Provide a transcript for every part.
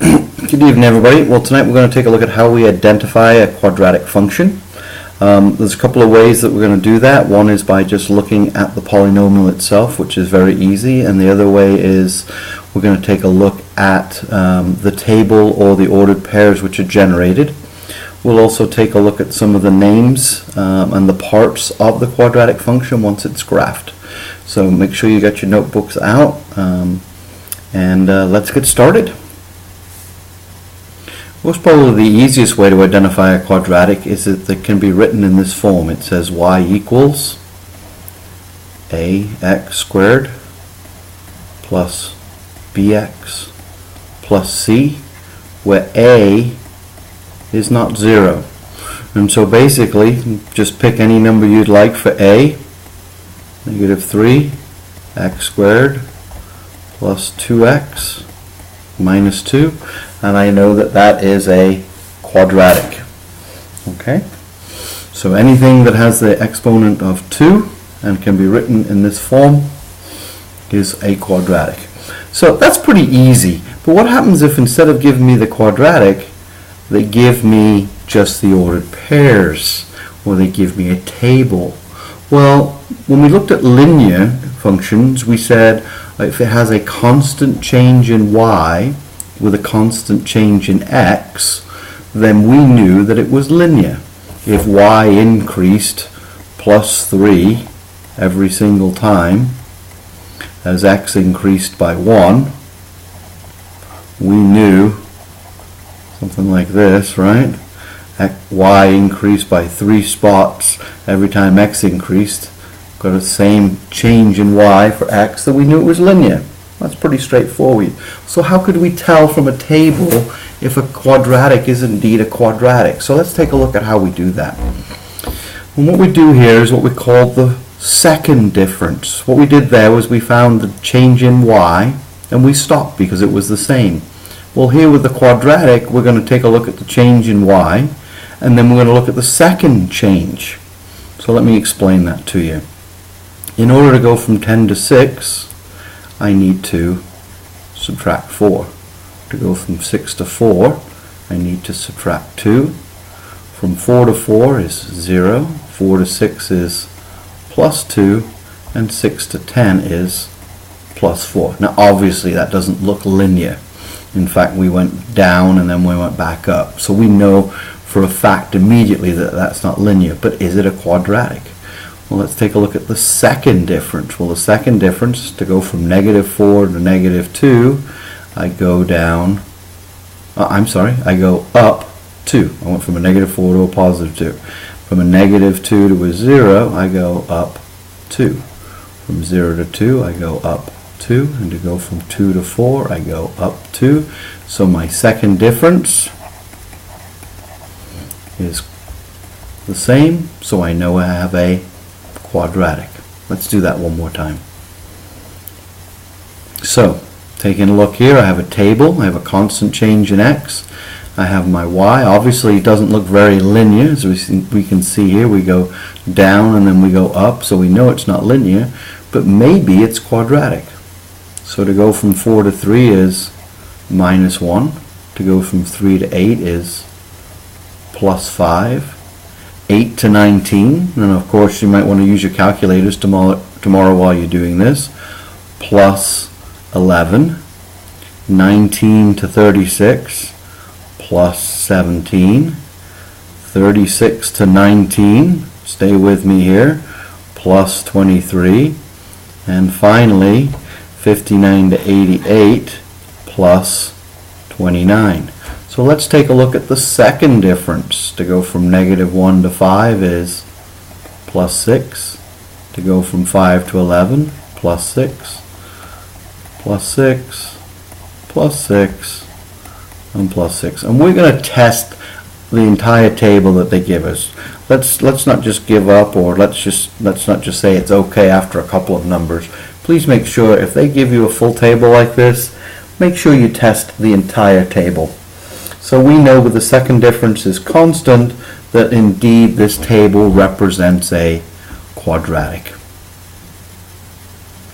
Good evening, everybody. Well, tonight we're going to take a look at how we identify a quadratic function. There's a couple of ways that we're going to do that. One is by just looking at the polynomial itself, which is very easy, and the other way is we're going to take a look at the table or the ordered pairs which are generated. We'll also take a look at some of the names and the parts of the quadratic function once it's graphed. So make sure you got your notebooks out, and let's get started. Most probably the easiest way to identify a quadratic is that it can be written in this form. It says y equals ax squared plus bx plus c, where a is not 0. And so basically, just pick any number you'd like for a. Negative 3 x squared plus 2x minus 2, and I know that that is a quadratic. Okay, so anything that has the exponent of 2 and can be written in this form is a quadratic. So that's pretty easy, but what happens if instead of giving me the quadratic they give me just the ordered pairs, or they give me a table? Well, when we looked at linear functions, we said if it has a constant change in y with a constant change in x, then we knew that it was linear. If y increased plus 3 every single time as x increased by 1, we knew something like this, right? Y increased by 3 spots every time x increased. Got the same change in y for x, that we knew it was linear. That's pretty straightforward. So how could we tell from a table if a quadratic is indeed a quadratic? So let's take a look at how we do that. And what we do here is what we call the second difference. What we did there was we found the change in y and we stopped because it was the same. Well, here with the quadratic, we're going to take a look at the change in y, and then we're going to look at the second change. So let me explain that to you. In order to go from 10 to 6, I need to subtract 4. To go from 6 to 4, I need to subtract 2. From 4 to 4 is 0. 4 to 6 is plus 2. And 6 to 10 is plus 4. Now obviously that doesn't look linear. In fact, we went down and then we went back up. So we know for a fact immediately that that's not linear. But is it a quadratic? Well, let's take a look at the second difference. Well, the second difference, to go from negative 4 to negative 2, I go down, I go up 2. I went from a negative 4 to a positive 2. From a negative 2 to a 0, I go up 2. From 0 to 2, I go up 2. And to go from 2 to 4, I go up 2. So my second difference is the same, so I know I have a quadratic. Let's do that one more time. So, taking a look here, I have a table, I have a constant change in x, I have my y. Obviously it doesn't look very linear, as we can see here. We go down and then we go up, so we know it's not linear, but maybe it's quadratic. So to go from 4 to 3 is minus 1. To go from 3 to 8 is plus 5. 8 to 19, and of course you might want to use your calculators tomorrow while you're doing this, plus 11. 19 to 36, plus 17. 36 to 19, stay with me here, plus 23. And finally, 59 to 88, plus 29. So let's take a look at the second difference. To go from negative 1 to 5 is plus 6. To go from 5 to 11, plus 6, plus 6, plus 6, and plus 6. And we're going to test the entire table that they give us. Let's not just give up, or let's not just say it's okay after a couple of numbers. Please make sure if they give you a full table like this, make sure you test the entire table. So we know with the second difference is constant that indeed this table represents a quadratic.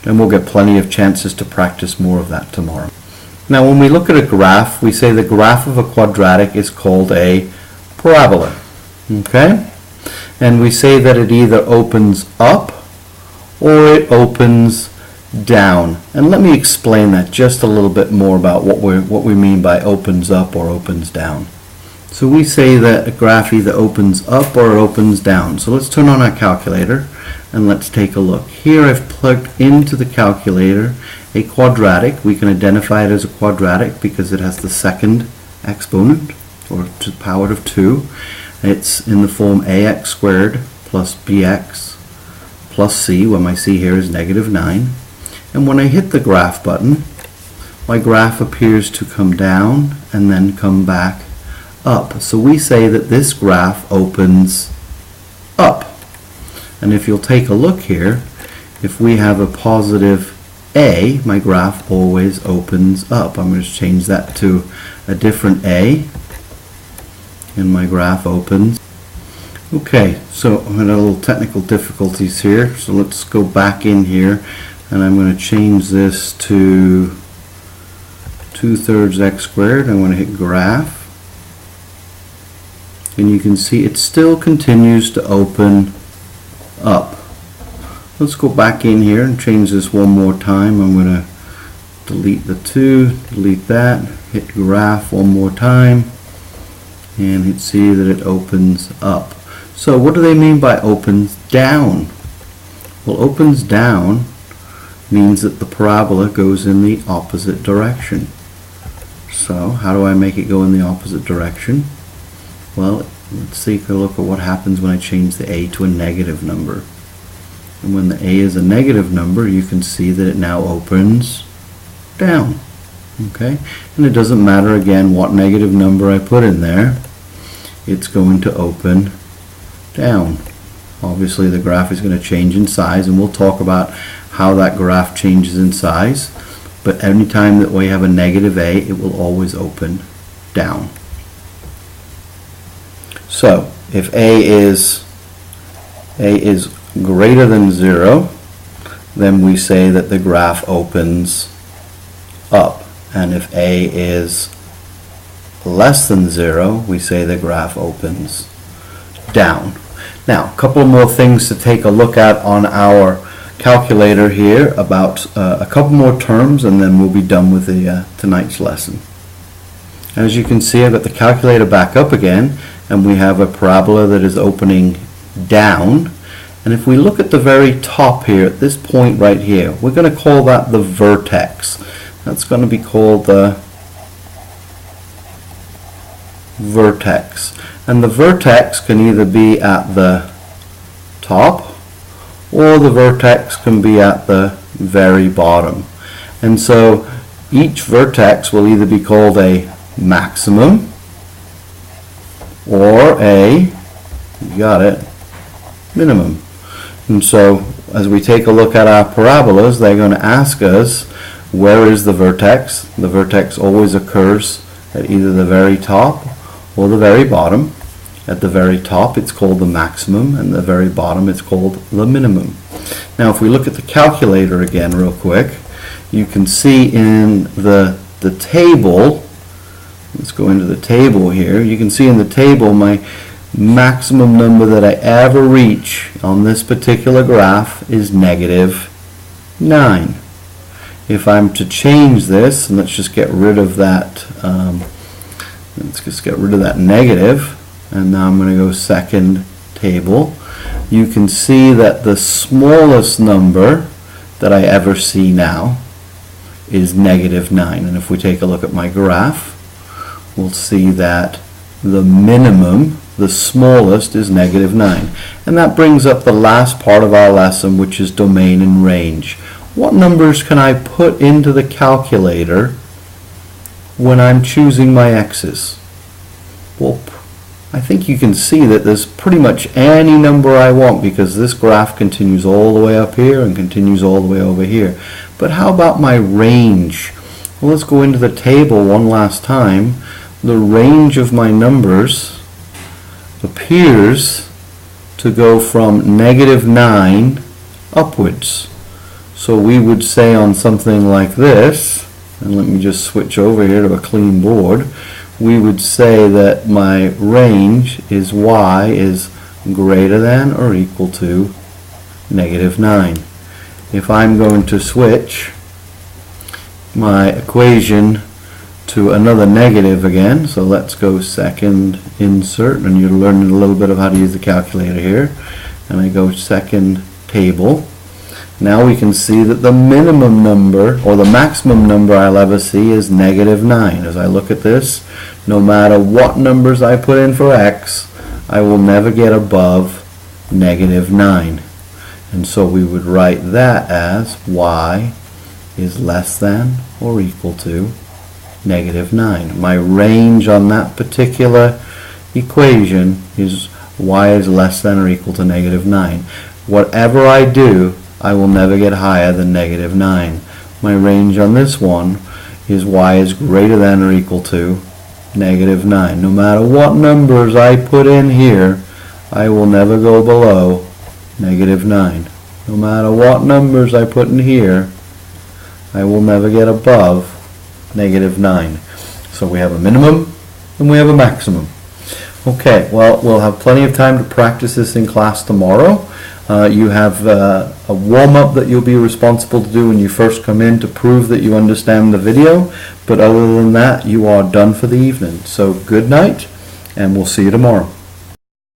And we'll get plenty of chances to practice more of that tomorrow. Now when we look at a graph, we say the graph of a quadratic is called a parabola. Okay? And we say that it either opens up or it opens down. And let me explain that just a little bit more about what we mean by opens up or opens down. So we say that a graph either opens up or opens down. So let's turn on our calculator and let's take a look. Here I've plugged into the calculator a quadratic. We can identify it as a quadratic because it has the second exponent, or to the power of 2. It's in the form ax squared plus bx plus c, where my c here is -9. And when I hit the graph button, my graph appears to come down and then come back up. So we say that this graph opens up. And if you'll take a look here, if we have a positive a, my graph always opens up. I'm going to change that to a different a, and my graph opens. Okay, so I'm having a little technical difficulties here, so let's go back in here, and I'm going to change this to 2/3 x squared. I'm going to hit graph, and you can see it still continues to open up. Let's go back in here and change this one more time. I'm going to delete the 2, delete that, hit graph one more time, and hit see that it opens up. So what do they mean by opens down? Well, opens down means that the parabola goes in the opposite direction. So how do I make it go in the opposite direction? Well, let's take a look at what happens when I change the a to a negative number. And when the a is a negative number, you can see that it now opens down. Okay? And it doesn't matter again what negative number I put in there, it's going to open down. Obviously the graph is going to change in size, and we'll talk about how that graph changes in size. But any time that we have a negative a, it will always open down. So if a is greater than 0, then we say that the graph opens up. And if a is less than 0, we say the graph opens down. Now, a couple more things to take a look at on our calculator here, about a couple more terms, and then we'll be done with tonight's lesson. As you can see, I've got the calculator back up again, and we have a parabola that is opening down. And if we look at the very top here, at this point right here, we're going to call that the vertex. That's going to be called the vertex. And the vertex can either be at the top, or the vertex can be at the very bottom. And so each vertex will either be called a maximum or a, you got it, minimum. And so as we take a look at our parabolas, they're going to ask us, where is the vertex? The vertex always occurs at either the very top or the very bottom. At the very top it's called the maximum, and the very bottom it's called the minimum. Now if we look at the calculator again real quick, you can see in the table, let's go into the table here, you can see in the table my maximum number that I ever reach on this particular graph is -9. If I'm to change this, and let's just get rid of that, negative, and now I'm going to go second table. You can see that the smallest number that I ever see now is -9. And if we take a look at my graph, we'll see that the minimum, the smallest, is -9. And that brings up the last part of our lesson, which is domain and range. What numbers can I put into the calculator when I'm choosing my x's? Well, I think you can see that there's pretty much any number I want, because this graph continues all the way up here and continues all the way over here. But how about my range? Well, let's go into the table one last time. The range of my numbers appears to go from -9 upwards. So we would say on something like this, and let me just switch over here to a clean board, we would say that my range is y is greater than or equal to -9. If I'm going to switch my equation to another negative again, so let's go second insert, and you're learning a little bit of how to use the calculator here, and I go second table. Now we can see that the minimum number, or the maximum number I'll ever see, is -9. As I look at this, no matter what numbers I put in for x, I will never get above -9. And so we would write that as y is less than or equal to -9. My range on that particular equation is y is less than or equal to -9. Whatever I do, I will never get higher than -9. My range on this one is y is greater than or equal to -9. No matter what numbers I put in here, I will never go below -9. No matter what numbers I put in here, I will never get above -9. So we have a minimum and we have a maximum. Okay, well, we'll have plenty of time to practice this in class tomorrow. You have a warm-up that you'll be responsible to do when you first come in to prove that you understand the video, but other than that, you are done for the evening. So good night, and we'll see you tomorrow.